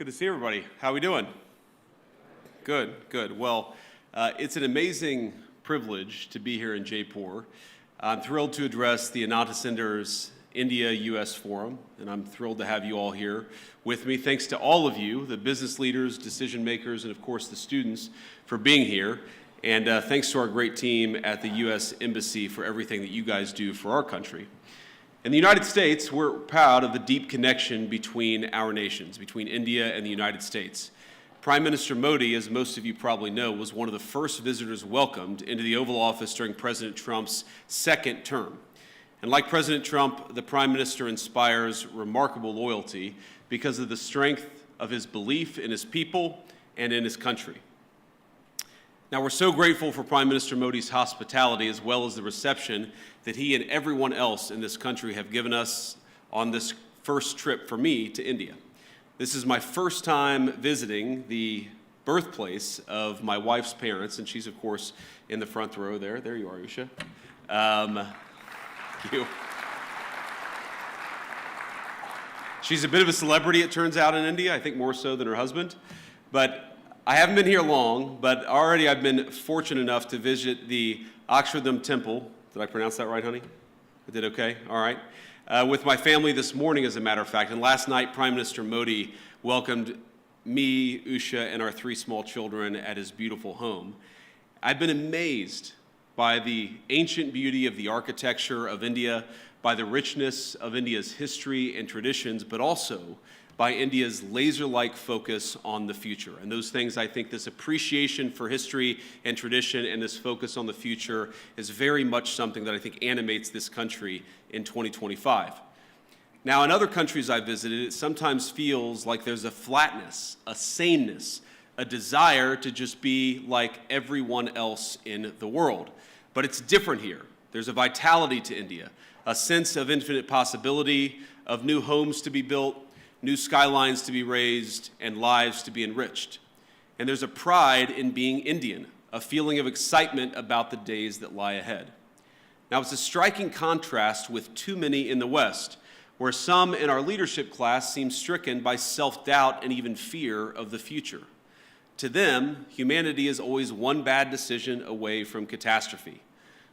Good to see everybody. How are we doing? Good, good. Well, it's an amazing privilege to be here in Jaipur. I'm thrilled to address the Ananta Center's India-US Forum, and I'm thrilled to have you all here with me. Thanks to all of you, the business leaders, decision makers, and of course the students for being here. And thanks to our great team at the U.S. Embassy for everything that you guys do for our country. In the United States, we're proud of the deep connection between our nations, between India and the United States. Prime Minister Modi, as most of you probably know, was one of the first visitors welcomed into the Oval Office during President Trump's second term. And like President Trump, the Prime Minister inspires remarkable loyalty because of the strength of his belief in his people and in his country. Now, we're so grateful for Prime Minister Modi's hospitality as well as the reception that he and everyone else in this country have given us on this first trip for me to India. This is my first time visiting the birthplace of my wife's parents, and she's, of course, in the front row there. There you are, Usha. Thank you. She's a bit of a celebrity, it turns out, in India, I think more so than her husband. But I haven't been here long, but already I've been fortunate enough to visit the Akshardham Temple. Did I pronounce that right, honey? I did okay? All right. With my family this morning, as a matter of fact. And last night, Prime Minister Modi welcomed me, Usha, and our 3 small children at his beautiful home. I've been amazed by the ancient beauty of the architecture of India, by the richness of India's history and traditions, but also by India's laser-like focus on the future. And those things, I think this appreciation for history and tradition and this focus on the future is very much something that I think animates this country in 2025. Now, in other countries I've visited, it sometimes feels like there's a flatness, a saneness, a desire to just be like everyone else in the world. But it's different here. There's a vitality to India, a sense of infinite possibility, of new homes to be built, new skylines to be raised, and lives to be enriched. And there's a pride in being Indian, a feeling of excitement about the days that lie ahead. Now, it's a striking contrast with too many in the West, where some in our leadership class seem stricken by self-doubt and even fear of the future. To them, humanity is always one bad decision away from catastrophe.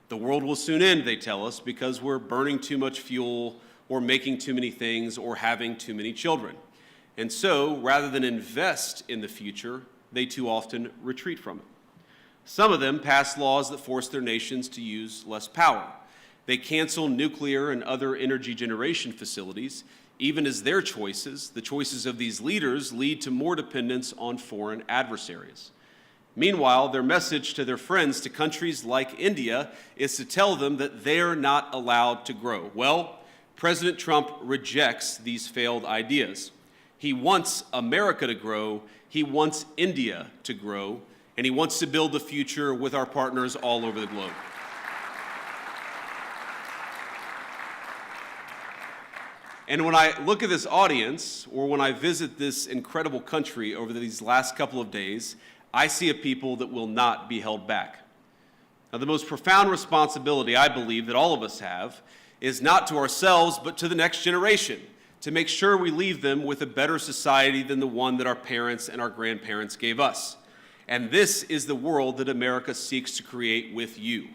The world will soon end, they tell us, because we're burning too much fuel, or making too many things, or having too many children. And so, rather than invest in the future, they too often retreat from it. Some of them pass laws that force their nations to use less power. They cancel nuclear and other energy generation facilities, even as their choices, the choices of these leaders, lead to more dependence on foreign adversaries. Meanwhile, their message to their friends, to countries like India, is to tell them that they're not allowed to grow. Well, President Trump rejects these failed ideas. He wants America to grow, he wants India to grow, and he wants to build the future with our partners all over the globe. And when I look at this audience, or when I visit this incredible country over these last couple of days, I see a people that will not be held back. Now, the most profound responsibility, I believe, that all of us have is not to ourselves, but to the next generation, to make sure we leave them with a better society than the one that our parents and our grandparents gave us. And this is the world that America seeks to create with you.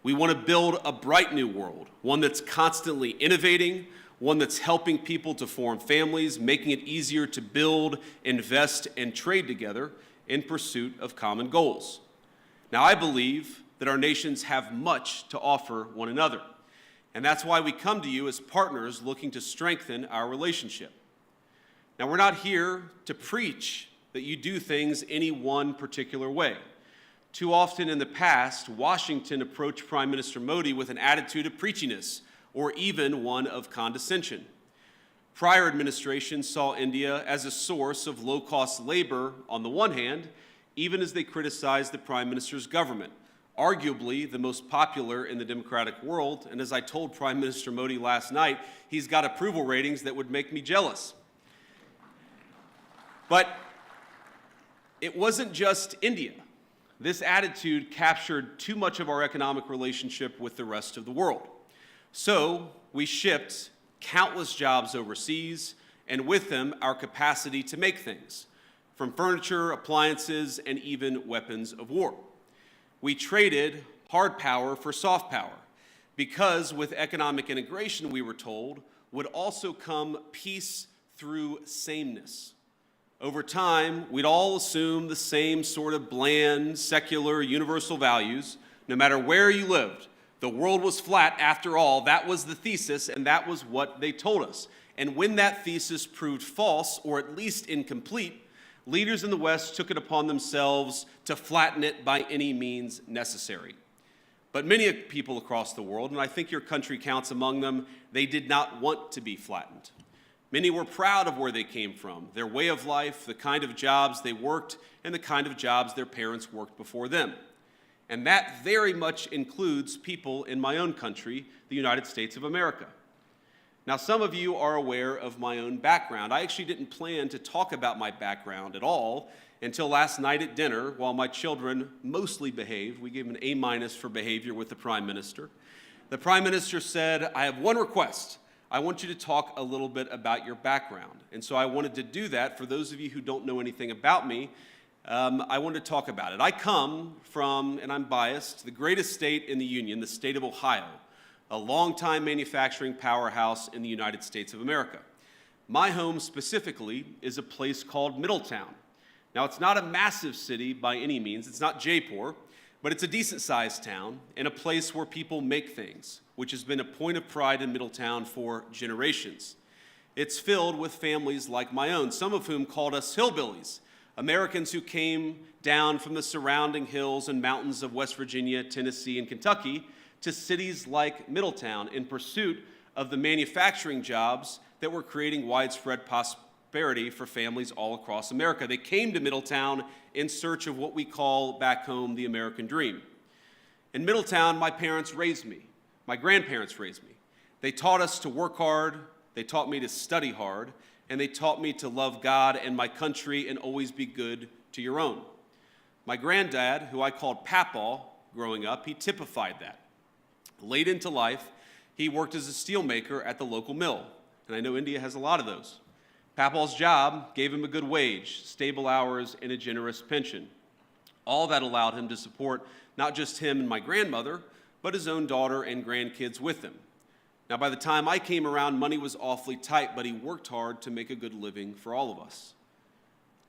We want to build a bright new world, one that's constantly innovating, one that's helping people to form families, making it easier to build, invest, and trade together in pursuit of common goals. Now, I believe that our nations have much to offer one another. And that's why we come to you as partners looking to strengthen our relationship. Now, we're not here to preach that you do things any one particular way. Too often in the past, Washington approached Prime Minister Modi with an attitude of preachiness, or even one of condescension. Prior administrations saw India as a source of low-cost labor on the one hand, even as they criticized the Prime Minister's government, arguably the most popular in the democratic world, and as I told Prime Minister Modi last night, he's got approval ratings that would make me jealous. But it wasn't just India. This attitude captured too much of our economic relationship with the rest of the world. So we shipped countless jobs overseas and with them, our capacity to make things, from furniture, appliances, and even weapons of war. We traded hard power for soft power, because with economic integration, we were told, would also come peace through sameness. Over time, we'd all assume the same sort of bland, secular, universal values, no matter where you lived. The world was flat after all. That was the thesis, and that was what they told us. And when that thesis proved false, or at least incomplete, leaders in the West took it upon themselves to flatten it by any means necessary. But many people across the world, and I think your country counts among them, they did not want to be flattened. Many were proud of where they came from, their way of life, the kind of jobs they worked, and the kind of jobs their parents worked before them. And that very much includes people in my own country, the United States of America. Now, some of you are aware of my own background. I actually didn't plan to talk about my background at all until last night at dinner, while my children mostly behaved. We gave them an A- for behavior with the Prime Minister. The Prime Minister said, I have one request. I want you to talk a little bit about your background. And so I wanted to do that. For those of you who don't know anything about me, I wanted to talk about it. I come from, and I'm biased, the greatest state in the Union, the state of Ohio, a longtime manufacturing powerhouse in the United States of America. My home specifically is a place called Middletown. Now, it's not a massive city by any means. It's not Jaipur, but it's a decent-sized town and a place where people make things, which has been a point of pride in Middletown for generations. It's filled with families like my own, some of whom called us hillbillies, Americans who came down from the surrounding hills and mountains of West Virginia, Tennessee, and Kentucky to cities like Middletown in pursuit of the manufacturing jobs that were creating widespread prosperity for families all across America. They came to Middletown in search of what we call back home the American dream. In Middletown, my parents raised me. My grandparents raised me. They taught us to work hard, they taught me to study hard, and they taught me to love God and my country and always be good to your own. My granddad, who I called Papaw growing up, he typified that. Late into life, he worked as a steelmaker at the local mill, and I know India has a lot of those. Papaw's job gave him a good wage, stable hours, and a generous pension. All that allowed him to support not just him and my grandmother, but his own daughter and grandkids with him. Now, by the time I came around, money was awfully tight, but he worked hard to make a good living for all of us.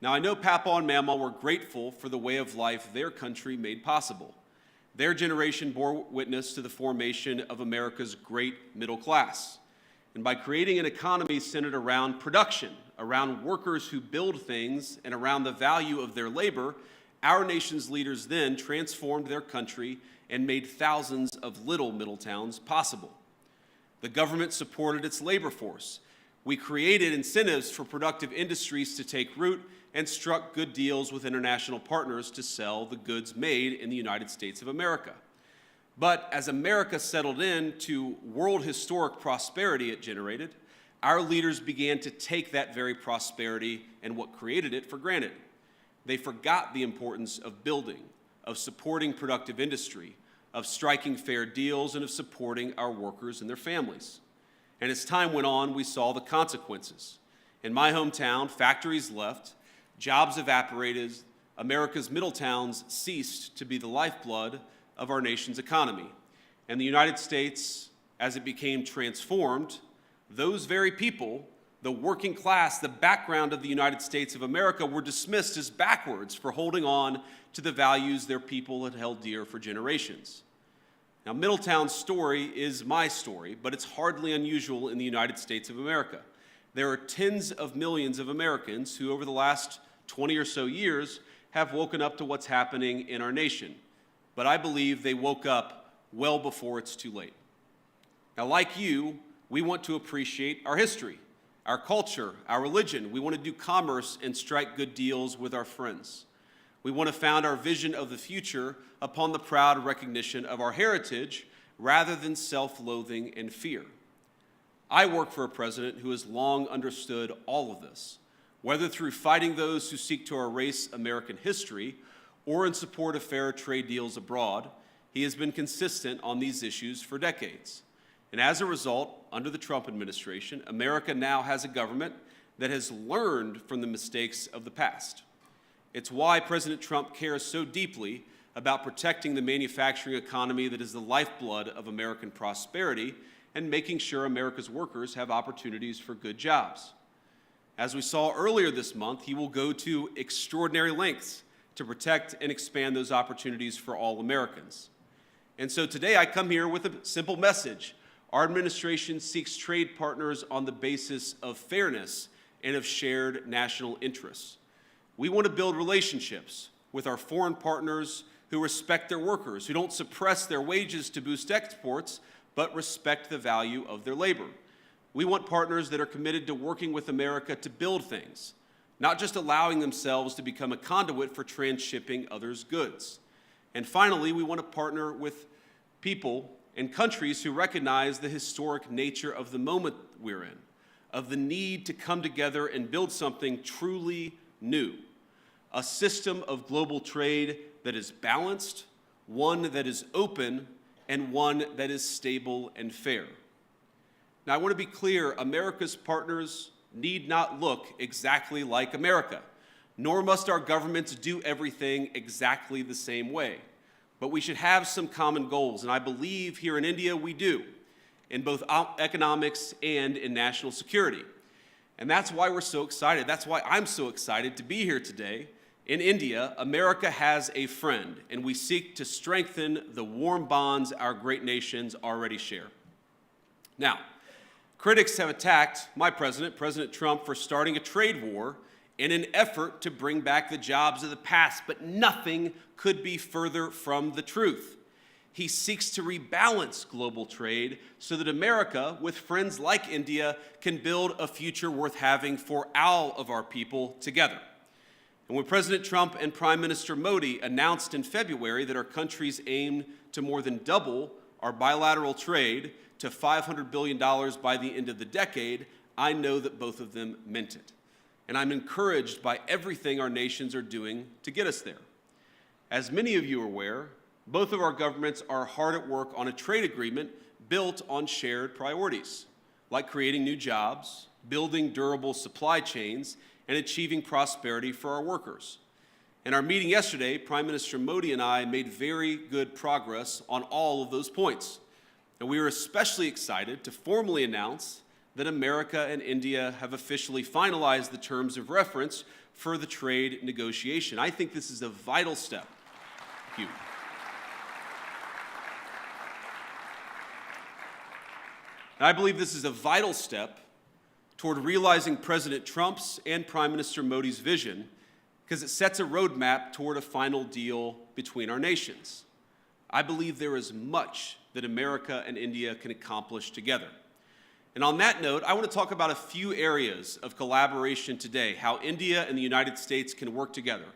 Now, I know Papaw and Mama were grateful for the way of life their country made possible. Their generation bore witness to the formation of America's great middle class. And by creating an economy centered around production, around workers who build things, and around the value of their labor, our nation's leaders then transformed their country and made thousands of little Middletowns possible. The government supported its labor force. We created incentives for productive industries to take root and struck good deals with international partners to sell the goods made in the United States of America. But as America settled into world historic prosperity it generated, our leaders began to take that very prosperity and what created it for granted. They forgot the importance of building, of supporting productive industry, of striking fair deals, and of supporting our workers and their families. And as time went on, we saw the consequences. In my hometown, factories left, jobs evaporated, America's middle towns ceased to be the lifeblood of our nation's economy. And the United States, as it became transformed, those very people, the working class, the background of the United States of America, were dismissed as backwards for holding on to the values their people had held dear for generations. Now, Middletown's story is my story, but it's hardly unusual in the United States of America. There are tens of millions of Americans who, over the last 20 or so years, have woken up to what's happening in our nation. But I believe they woke up well before it's too late. Now, like you, we want to appreciate our history, our culture, our religion. We want to do commerce and strike good deals with our friends. We want to found our vision of the future upon the proud recognition of our heritage rather than self-loathing and fear. I work for a president who has long understood all of this, whether through fighting those who seek to erase American history or in support of fair trade deals abroad. He has been consistent on these issues for decades. And as a result, under the Trump administration, America now has a government that has learned from the mistakes of the past. It's why President Trump cares so deeply about protecting the manufacturing economy that is the lifeblood of American prosperity and making sure America's workers have opportunities for good jobs. As we saw earlier this month, he will go to extraordinary lengths to protect and expand those opportunities for all Americans. And so today I come here with a simple message. Our administration seeks trade partners on the basis of fairness and of shared national interests. We want to build relationships with our foreign partners who respect their workers, who don't suppress their wages to boost exports, but respect the value of their labor. We want partners that are committed to working with America to build things, not just allowing themselves to become a conduit for transshipping others' goods. And finally, we want to partner with people and countries who recognize the historic nature of the moment we're in, of the need to come together and build something truly new, a system of global trade that is balanced, one that is open, and one that is stable and fair. Now, I want to be clear, America's partners need not look exactly like America, nor must our governments do everything exactly the same way. But we should have some common goals, and I believe here in India we do, in both economics and in national security. And that's why we're so excited. That's why I'm so excited to be here today. In India, America has a friend, and we seek to strengthen the warm bonds our great nations already share. Now, critics have attacked my president, President Trump, for starting a trade war in an effort to bring back the jobs of the past, but nothing could be further from the truth. He seeks to rebalance global trade so that America, with friends like India, can build a future worth having for all of our people together. And when President Trump and Prime Minister Modi announced in February that our countries aim to more than double our bilateral trade to $500 billion by the end of the decade, I know that both of them meant it. And I'm encouraged by everything our nations are doing to get us there. As many of you are aware, both of our governments are hard at work on a trade agreement built on shared priorities, like creating new jobs, building durable supply chains, and achieving prosperity for our workers. In our meeting yesterday, Prime Minister Modi and I made very good progress on all of those points. And we are especially excited to formally announce that America and India have officially finalized the terms of reference for the trade negotiation. I think this is a vital step. Thank you. And I believe this is a vital step toward realizing President Trump's and Prime Minister Modi's vision, because it sets a roadmap toward a final deal between our nations. I believe there is much that America and India can accomplish together. And on that note, I want to talk about a few areas of collaboration today, how India and the United States can work together.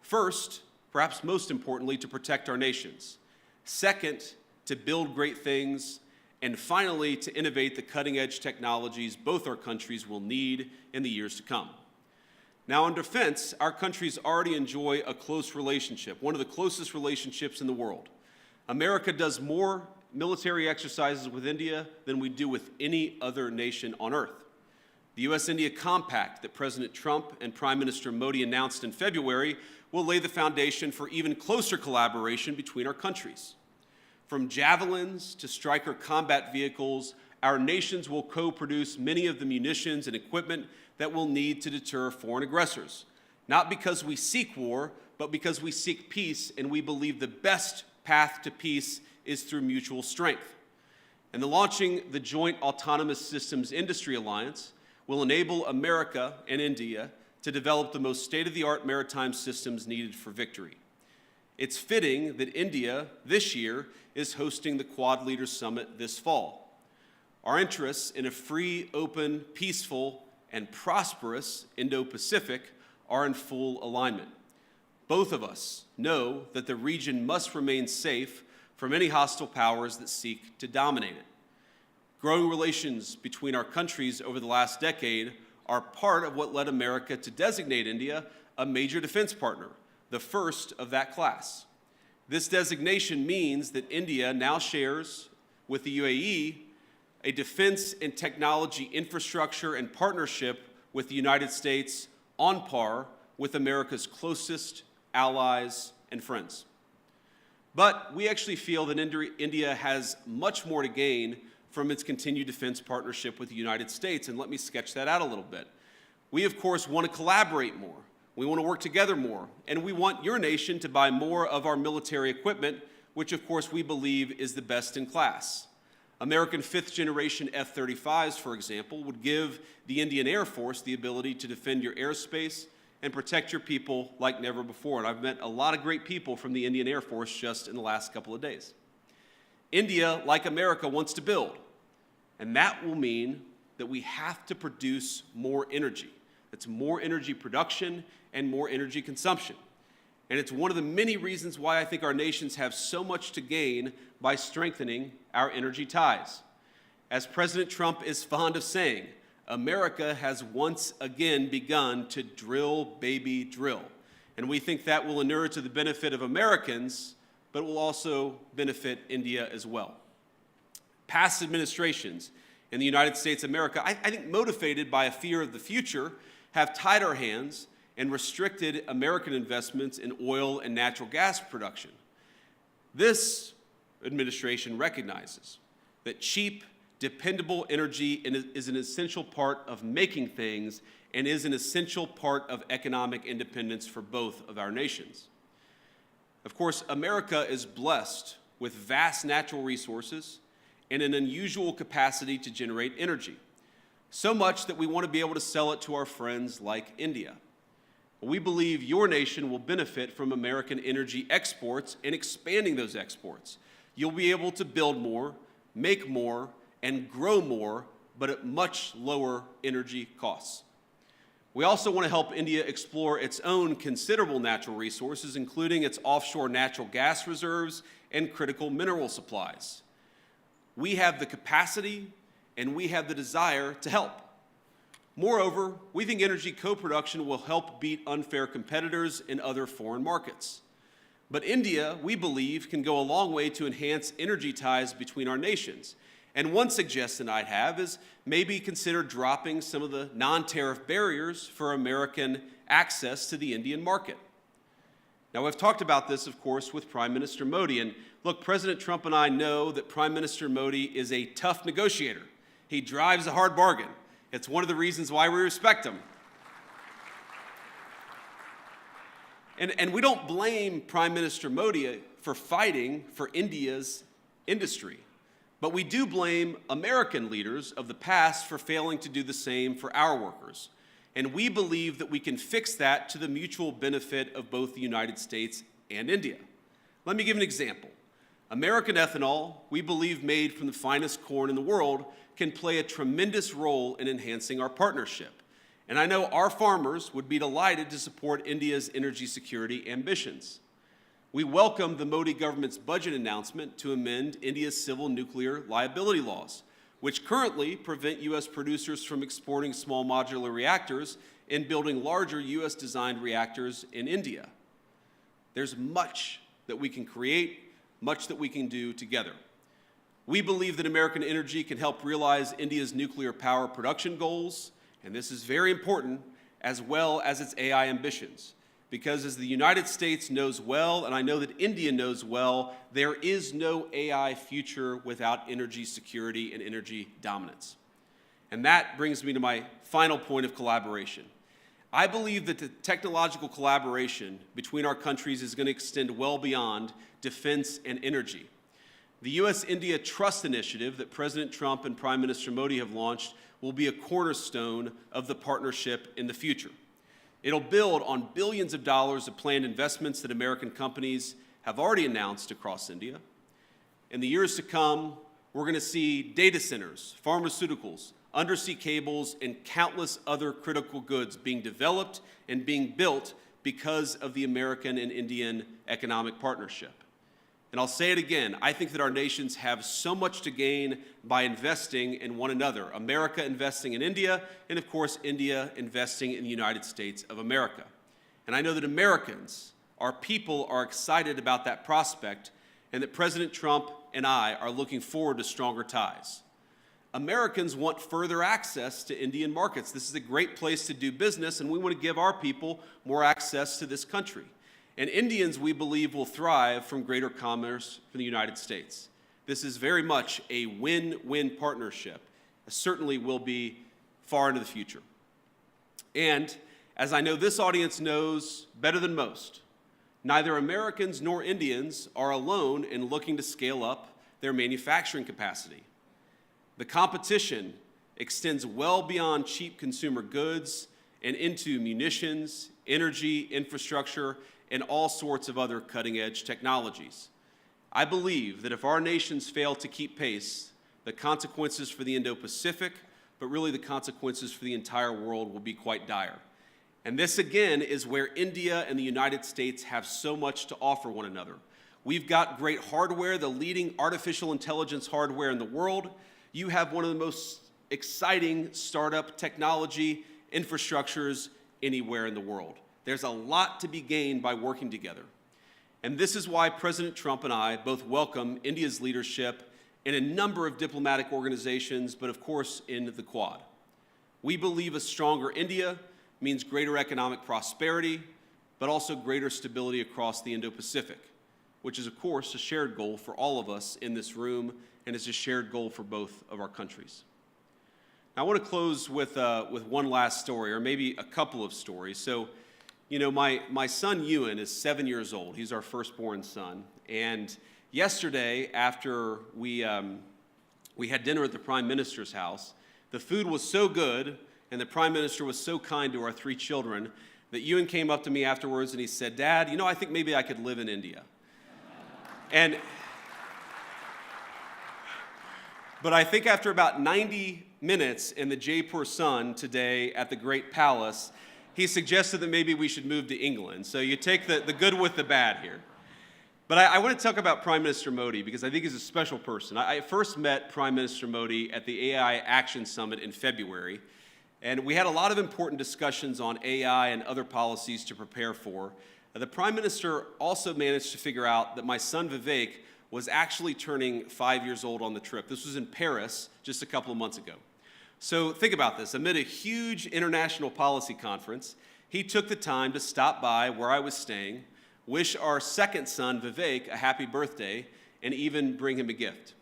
First, perhaps most importantly, to protect our nations. Second, to build great things. And finally, to innovate the cutting-edge technologies both our countries will need in the years to come. Now, on defense, our countries already enjoy a close relationship, one of the closest relationships in the world. America does more military exercises with India than we do with any other nation on earth. The U.S.-India Compact that President Trump and Prime Minister Modi announced in February will lay the foundation for even closer collaboration between our countries. From javelins to Stryker combat vehicles, our nations will co-produce many of the munitions and equipment that we'll need to deter foreign aggressors. Not because we seek war, but because we seek peace, and we believe the best path to peace is through mutual strength. And launching the Joint Autonomous Systems Industry Alliance will enable America and India to develop the most state-of-the-art maritime systems needed for victory. It's fitting that India, this year, is hosting the Quad Leaders Summit this fall. Our interests in a free, open, peaceful, and prosperous Indo-Pacific are in full alignment. Both of us know that the region must remain safe from any hostile powers that seek to dominate it. Growing relations between our countries over the last decade are part of what led America to designate India a major defense partner, the first of that class. This designation means that India now shares with the UAE a defense and technology infrastructure and partnership with the United States on par with America's closest allies and friends. But we actually feel that India has much more to gain from its continued defense partnership with the United States, and let me sketch that out a little bit. We, of course, want to collaborate more. We want to work together more, and we want your nation to buy more of our military equipment, which, of course, we believe is the best in class. American fifth-generation F-35s, for example, would give the Indian Air Force the ability to defend your airspace and protect your people like never before. And I've met a lot of great people from the Indian Air Force just in the last couple of days. India, like America, wants to build, and that will mean that we have to produce more energy. That's more energy production and more energy consumption. And it's one of the many reasons why I think our nations have so much to gain by strengthening our energy ties. As President Trump is fond of saying, America has once again begun to drill, baby, drill. And we think that will inure to the benefit of Americans, but will also benefit India as well. Past administrations in the United States of America, I think motivated by a fear of the future, have tied our hands and restricted American investments in oil and natural gas production. This administration recognizes that cheap, dependable energy is an essential part of making things and is an essential part of economic independence for both of our nations. Of course, America is blessed with vast natural resources and an unusual capacity to generate energy, so much that we want to be able to sell it to our friends like India. We believe your nation will benefit from American energy exports and expanding those exports. You'll be able to build more, make more, and grow more, but at much lower energy costs. We also want to help India explore its own considerable natural resources, including its offshore natural gas reserves and critical mineral supplies. We have the capacity and we have the desire to help. Moreover, we think energy co-production will help beat unfair competitors in other foreign markets. But India, we believe, can go a long way to enhance energy ties between our nations. And one suggestion I'd have is maybe consider dropping some of the non-tariff barriers for American access to the Indian market. Now, I've talked about this, of course, with Prime Minister Modi. And look, President Trump and I know that Prime Minister Modi is a tough negotiator. He drives a hard bargain. It's one of the reasons why we respect him. And we don't blame Prime Minister Modi for fighting for India's industry, but we do blame American leaders of the past for failing to do the same for our workers. And we believe that we can fix that to the mutual benefit of both the United States and India. Let me give an example. American ethanol, we believe made from the finest corn in the world, can play a tremendous role in enhancing our partnership. And I know our farmers would be delighted to support India's energy security ambitions. We welcome the Modi government's budget announcement to amend India's civil nuclear liability laws, which currently prevent U.S. producers from exporting small modular reactors and building larger U.S.-designed reactors in India. There's much that we can create, much that we can do together. We believe that American energy can help realize India's nuclear power production goals, and this is very important, as well as its AI ambitions. Because as the United States knows well, and I know that India knows well, there is no AI future without energy security and energy dominance. And that brings me to my final point of collaboration. I believe that the technological collaboration between our countries is going to extend well beyond defense and energy. The U.S.-India Trust Initiative that President Trump and Prime Minister Modi have launched will be a cornerstone of the partnership in the future. It'll build on billions of dollars of planned investments that American companies have already announced across India. In the years to come, we're going to see data centers, pharmaceuticals, undersea cables, and countless other critical goods being developed and being built because of the American and Indian economic partnership. And I'll say it again, I think that our nations have so much to gain by investing in one another. America investing in India, and of course, India investing in the United States of America. And I know that Americans, our people, are excited about that prospect, and that President Trump and I are looking forward to stronger ties. Americans want further access to Indian markets. This is a great place to do business, and we want to give our people more access to this country. And Indians, we believe, will thrive from greater commerce from the United States. This is very much a win-win partnership. It certainly will be far into the future. And as I know this audience knows better than most, neither Americans nor Indians are alone in looking to scale up their manufacturing capacity. The competition extends well beyond cheap consumer goods and into munitions, energy, infrastructure, and all sorts of other cutting-edge technologies. I believe that if our nations fail to keep pace, the consequences for the Indo-Pacific, but really the consequences for the entire world, will be quite dire. And this, again, is where India and the United States have so much to offer one another. We've got great hardware, the leading artificial intelligence hardware in the world. You have one of the most exciting startup technology infrastructures anywhere in the world. There's a lot to be gained by working together. And this is why President Trump and I both welcome India's leadership in a number of diplomatic organizations, but of course in the Quad. We believe a stronger India means greater economic prosperity, but also greater stability across the Indo-Pacific, which is of course a shared goal for all of us in this room, and is a shared goal for both of our countries. Now, I want to close with one last story, or maybe a couple of stories. So, you know, my son Ewan is 7 years old. He's our firstborn son. And yesterday, after we had dinner at the Prime Minister's house, the food was so good, and the Prime Minister was so kind to our three children, that Ewan came up to me afterwards and he said, "Dad, you know, I think maybe I could live in India." But I think after about 90 minutes in the Jaipur sun today at the Great Palace, he suggested that maybe we should move to England. So you take the good with the bad here. But I want to talk about Prime Minister Modi because I think he's a special person. I first met Prime Minister Modi at the AI Action Summit in February, and we had a lot of important discussions on AI and other policies to prepare for. The Prime Minister also managed to figure out that my son Vivek was actually turning 5 years old on the trip. This was in Paris just a couple of months ago. So think about this. Amid a huge international policy conference, he took the time to stop by where I was staying, wish our second son, Vivek, a happy birthday, and even bring him a gift.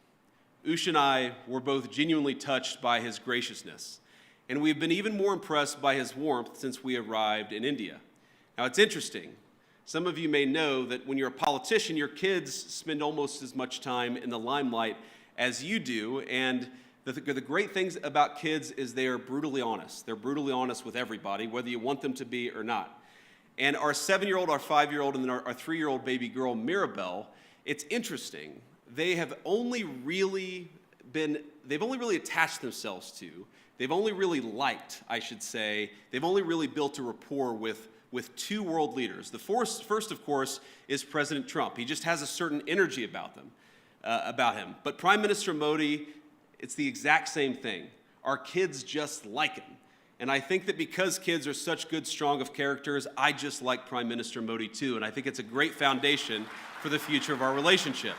Ush and I were both genuinely touched by his graciousness, and we've been even more impressed by his warmth since we arrived in India. Now, it's interesting. Some of you may know that when you're a politician, your kids spend almost as much time in the limelight as you do, and the great things about kids is they are brutally honest. They're brutally honest with everybody, whether you want them to be or not. And our 7-year-old, our 5-year-old, and then our 3-year-old baby girl, Mirabelle, it's interesting. They've only really attached themselves to, they've only really liked, I should say, they've only really built a rapport with two world leaders. The first, of course, is President Trump. He just has a certain energy about him. But Prime Minister Modi, it's the exact same thing. Our kids just like him. And I think that because kids are such good, strong of characters, I just like Prime Minister Modi too. And I think it's a great foundation for the future of our relationship.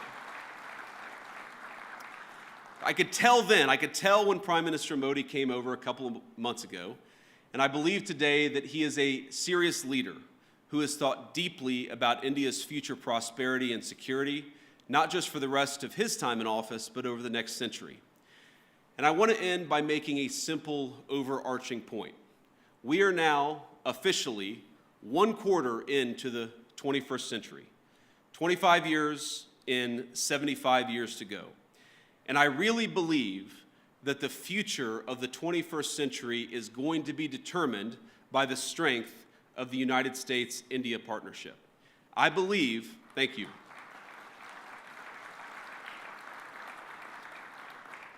I could tell when Prime Minister Modi came over a couple of months ago, and I believe today that he is a serious leader who has thought deeply about India's future prosperity and security, not just for the rest of his time in office, but over the next century. And I want to end by making a simple, overarching point. We are now officially 1/4 into the 21st century, 25 years in, 75 years to go. And I really believe that the future of the 21st century is going to be determined by the strength of the United States-India partnership. I believe, thank you.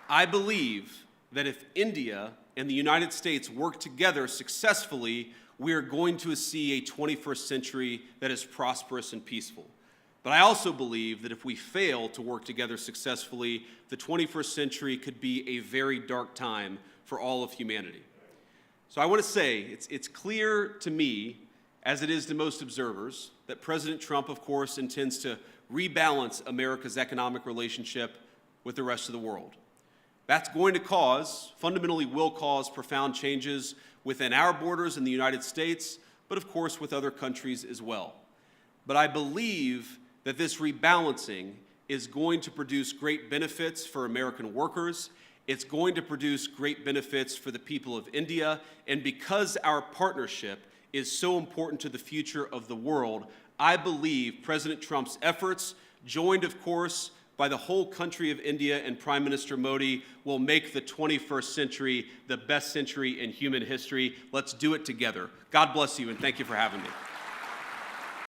I believe that if India and the United States work together successfully, we are going to see a 21st century that is prosperous and peaceful. But I also believe that if we fail to work together successfully, the 21st century could be a very dark time for all of humanity. So I want to say, it's clear to me, as it is to most observers, that President Trump, of course, intends to rebalance America's economic relationship with the rest of the world. That's going to fundamentally will cause profound changes within our borders in the United States, but of course with other countries as well. But I believe that this rebalancing is going to produce great benefits for American workers. It's going to produce great benefits for the people of India. And because our partnership is so important to the future of the world, I believe President Trump's efforts, joined of course by the whole country of India and Prime Minister Modi, will make the 21st century the best century in human history. Let's do it together. God bless you, and thank you for having me.